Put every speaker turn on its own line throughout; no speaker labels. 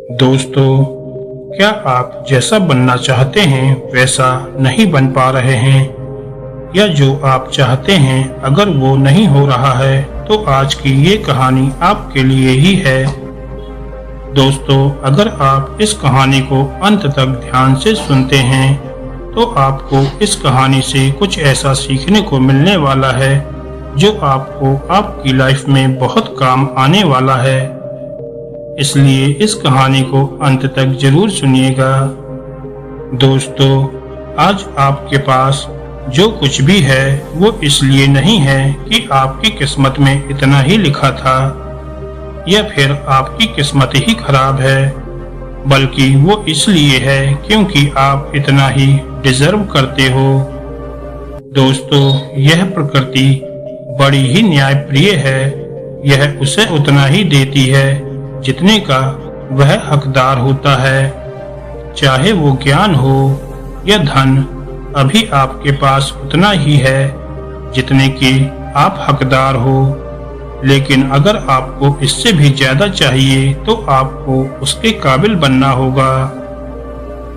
दोस्तों, क्या आप जैसा बनना चाहते हैं वैसा नहीं बन पा रहे हैं, या जो आप चाहते हैं अगर वो नहीं हो रहा है तो आज की ये कहानी आपके लिए ही है। दोस्तों, अगर आप इस कहानी को अंत तक ध्यान से सुनते हैं तो आपको इस कहानी से कुछ ऐसा सीखने को मिलने वाला है जो आपको आपकी लाइफ में बहुत काम आने वाला है। इसलिए इस कहानी को अंत तक जरूर सुनिएगा। दोस्तों, आज आपके पास जो कुछ भी है वो इसलिए नहीं है कि आपकी किस्मत में इतना ही लिखा था या फिर आपकी किस्मत ही खराब है, बल्कि वो इसलिए है क्योंकि आप इतना ही डिजर्व करते हो। दोस्तों, यह प्रकृति बड़ी ही न्यायप्रिय है। यह उसे उतना ही देती है जितने का वह हकदार होता है, चाहे वो ज्ञान हो या धन। अभी आपके पास उतना ही है जितने के आप हकदार हो, लेकिन अगर आपको इससे भी ज्यादा चाहिए तो आपको उसके काबिल बनना होगा।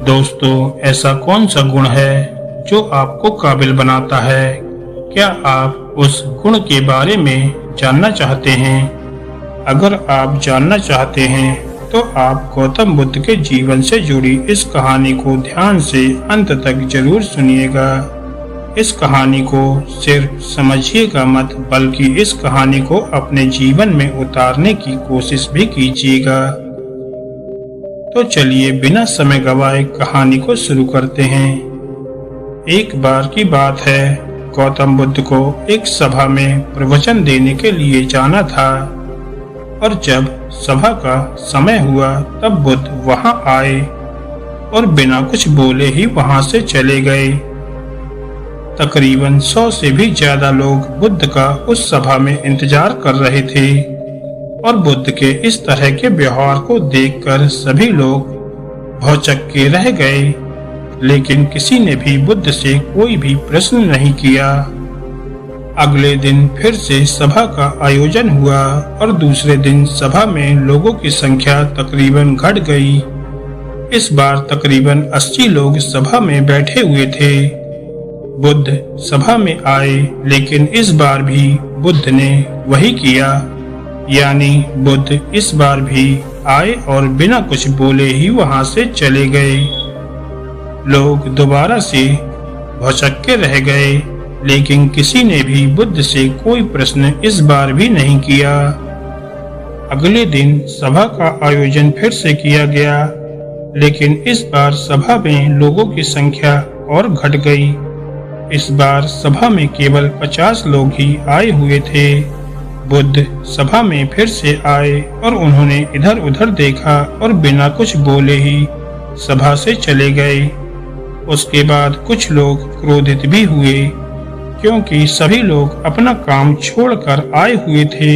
दोस्तों, ऐसा कौन सा गुण है जो आपको काबिल बनाता है? क्या आप उस गुण के बारे में जानना चाहते हैं? अगर आप जानना चाहते हैं तो आप गौतम बुद्ध के जीवन से जुड़ी इस कहानी को ध्यान से अंत तक जरूर सुनिएगा। इस कहानी को सिर्फ समझिएगा मत, बल्कि इस कहानी को अपने जीवन में उतारने की कोशिश भी कीजिएगा। तो चलिए बिना समय गवाए कहानी को शुरू करते हैं। एक बार की बात है, गौतम बुद्ध को एक सभा में प्रवचन देने के लिए जाना था, और जब सभा का समय हुआ तब बुद्ध वहां आए और बिना कुछ बोले ही वहां से चले गए। तकरीबन 100 से भी ज्यादा लोग बुद्ध का उस सभा में इंतजार कर रहे थे, और बुद्ध के इस तरह के व्यवहार को देखकर सभी लोग भौचक्के रह गए, लेकिन किसी ने भी बुद्ध से कोई भी प्रश्न नहीं किया। अगले दिन फिर से सभा का आयोजन हुआ और दूसरे दिन सभा में लोगों की संख्या तकरीबन घट गई। इस बार तकरीबन 80 लोग सभा में बैठे हुए थे। बुद्ध सभा में आए, लेकिन इस बार भी बुद्ध ने वही किया, यानी बुद्ध इस बार भी आए और बिना कुछ बोले ही वहां से चले गए। लोग दोबारा से भौचक्के रह गए, लेकिन किसी ने भी बुद्ध से कोई प्रश्न इस बार भी नहीं किया। अगले दिन सभा का आयोजन फिर से किया गया, लेकिन इस बार सभा में लोगों की संख्या और घट गई। इस बार सभा में केवल 50 लोग ही आए हुए थे। बुद्ध सभा में फिर से आए और उन्होंने इधर उधर देखा और बिना कुछ बोले ही सभा से चले गए। उसके बाद कुछ लोग क्रोधित भी हुए, क्योंकि सभी लोग अपना काम छोड़कर आए हुए थे,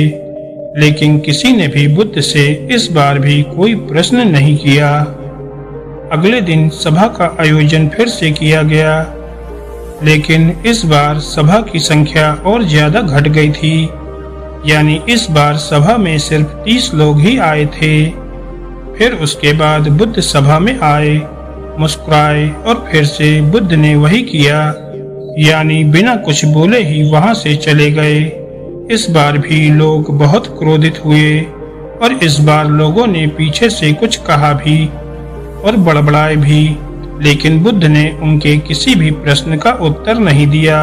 लेकिन किसी ने भी बुद्ध से इस बार भी कोई प्रश्न नहीं किया। अगले दिन सभा का आयोजन फिर से किया गया, लेकिन इस बार सभा की संख्या और ज्यादा घट गई थी, यानी इस बार सभा में सिर्फ 30 लोग ही आए थे। फिर उसके बाद बुद्ध सभा में आए, मुस्कुराए और फिर से बुद्ध ने वही किया, यानी बिना कुछ बोले ही वहां से चले गए। इस बार भी लोग बहुत क्रोधित हुए और इस बार लोगों ने पीछे से कुछ कहा भी और बड़बड़ाए भी, लेकिन बुद्ध ने उनके किसी भी प्रश्न का उत्तर नहीं दिया।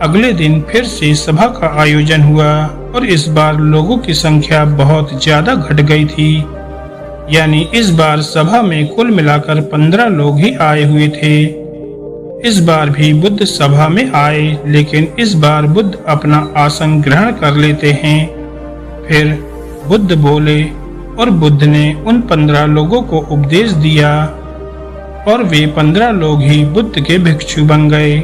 अगले दिन फिर से सभा का आयोजन हुआ और इस बार लोगों की संख्या बहुत ज्यादा घट गई थी, यानी इस बार सभा में कुल मिलाकर 15 लोग ही आए हुए थे। इस बार भी बुद्ध सभा में आए, लेकिन इस बार बुद्ध अपना आसन ग्रहण कर लेते हैं। फिर बुद्ध बोले और बुद्ध ने उन 15 लोगों को उपदेश दिया, और वे 15 लोग ही बुद्ध के भिक्षु बन गए,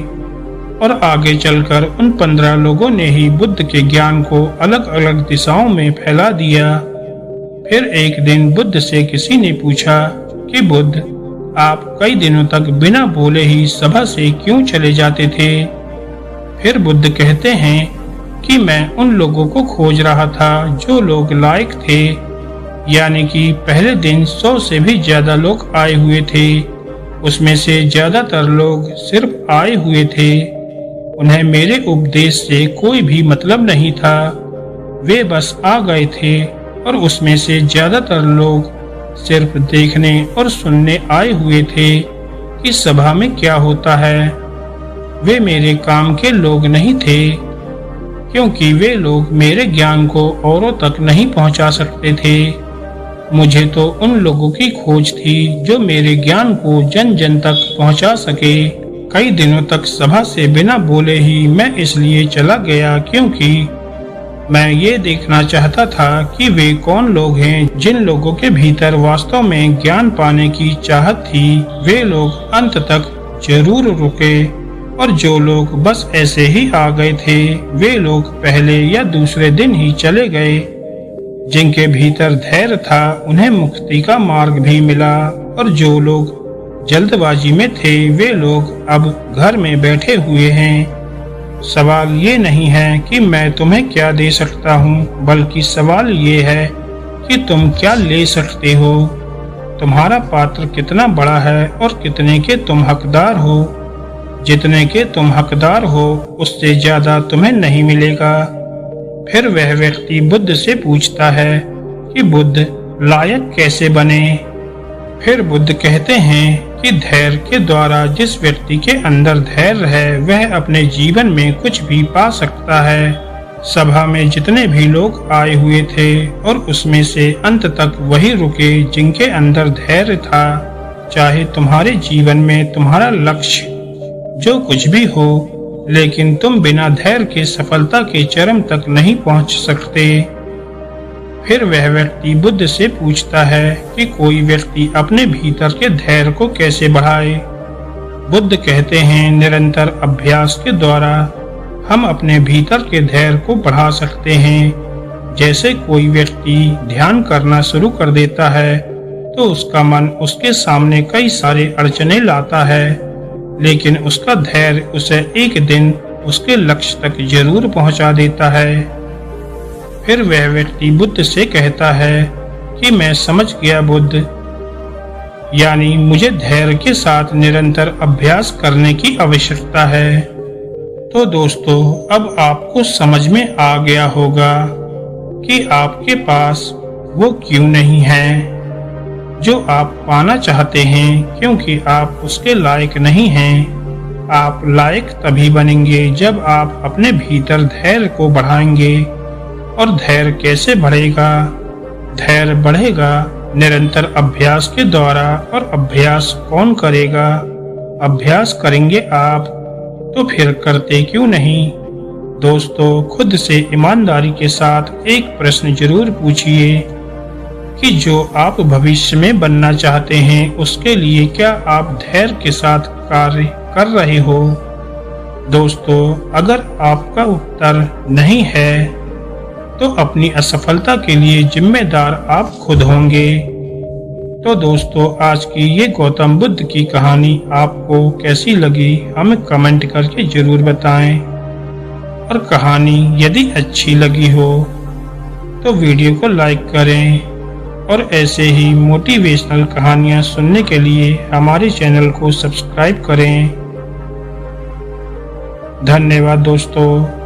और आगे चलकर उन 15 लोगों ने ही बुद्ध के ज्ञान को अलग अलग दिशाओं में फैला दिया। फिर एक दिन बुद्ध से किसी ने पूछा कि बुद्ध, आप कई दिनों तक बिना बोले ही सभा से क्यों चले जाते थे? फिर बुद्ध कहते हैं कि मैं उन लोगों को खोज रहा था जो लोग लायक थे यानी कि पहले दिन 100 से भी ज्यादा लोग आए हुए थे। उसमें से ज्यादातर लोग सिर्फ आए हुए थे, उन्हें मेरे उपदेश से कोई भी मतलब नहीं था, वे बस आ गए थे। और उसमें से ज्यादातर लोग सिर्फ देखने और सुनने आए हुए थे कि सभा में क्या होता है। वे मेरे काम के लोग नहीं थे, क्योंकि वे लोग मेरे ज्ञान को औरों तक नहीं पहुंचा सकते थे। मुझे तो उन लोगों की खोज थी जो मेरे ज्ञान को जन जन तक पहुंचा सके। कई दिनों तक सभा से बिना बोले ही मैं इसलिए चला गया, क्योंकि मैं ये देखना चाहता था कि वे कौन लोग हैं जिन लोगों के भीतर वास्तव में ज्ञान पाने की चाहत थी। वे लोग अंत तक जरूर रुके, और जो लोग बस ऐसे ही आ गए थे वे लोग पहले या दूसरे दिन ही चले गए। जिनके भीतर धैर्य था उन्हें मुक्ति का मार्ग भी मिला, और जो लोग जल्दबाजी में थे वे लोग अब घर में बैठे हुए हैं। सवाल ये नहीं है कि मैं तुम्हें क्या दे सकता हूँ, बल्कि सवाल ये है कि तुम क्या ले सकते हो। तुम्हारा पात्र कितना बड़ा है और कितने के तुम हकदार हो। जितने के तुम हकदार हो उससे ज्यादा तुम्हें नहीं मिलेगा। फिर वह व्यक्ति बुद्ध से पूछता है कि बुद्ध लायक कैसे बने। फिर बुद्ध कहते हैं कि धैर्य के द्वारा जिस व्यक्ति के अंदर धैर्य है वह अपने जीवन में कुछ भी पा सकता है। सभा में जितने भी लोग आए हुए थे और उसमें से अंत तक वही रुके जिनके अंदर धैर्य था। चाहे तुम्हारे जीवन में तुम्हारा लक्ष्य जो कुछ भी हो, लेकिन तुम बिना धैर्य के सफलता के चरम तक नहीं पहुंच सकते। फिर वह व्यक्ति बुद्ध से पूछता है कि कोई व्यक्ति अपने भीतर के धैर्य को कैसे बढ़ाए। बुद्ध कहते हैं निरंतर अभ्यास के द्वारा हम अपने भीतर के धैर्य को बढ़ा सकते हैं। जैसे कोई व्यक्ति ध्यान करना शुरू कर देता है तो उसका मन उसके सामने कई सारे अड़चने लाता है, लेकिन उसका धैर्य उसे एक दिन उसके लक्ष्य तक जरूर पहुंचा देता है। फिर वह व्यक्ति बुद्ध से कहता है कि मैं समझ गया बुद्ध, यानी मुझे धैर्य के साथ निरंतर अभ्यास करने की आवश्यकता है। तो दोस्तों, अब आपको समझ में आ गया होगा कि आपके पास वो क्यों नहीं है जो आप पाना चाहते हैं, क्योंकि आप उसके लायक नहीं हैं। आप लायक तभी बनेंगे जब आप अपने भीतर धैर्य को बढ़ाएंगे। और धैर्य कैसे बढ़ेगा? धैर्य बढ़ेगा निरंतर अभ्यास के द्वारा। और अभ्यास कौन करेगा? अभ्यास करेंगे आप, तो फिर करते क्यों नहीं? दोस्तों, खुद से ईमानदारी के साथ एक प्रश्न जरूर पूछिए कि जो आप भविष्य में बनना चाहते हैं उसके लिए क्या आप धैर्य के साथ कार्य कर रहे हो? दोस्तों, अगर आपका उत्तर नहीं है तो अपनी असफलता के लिए जिम्मेदार आप खुद होंगे। तो दोस्तों, आज की ये गौतम बुद्ध की कहानी आपको कैसी लगी हमें कमेंट करके जरूर बताएं। और कहानी यदि अच्छी लगी हो तो वीडियो को लाइक करें, और ऐसे ही मोटिवेशनल कहानियाँ सुनने के लिए हमारे चैनल को सब्सक्राइब करें। धन्यवाद दोस्तों।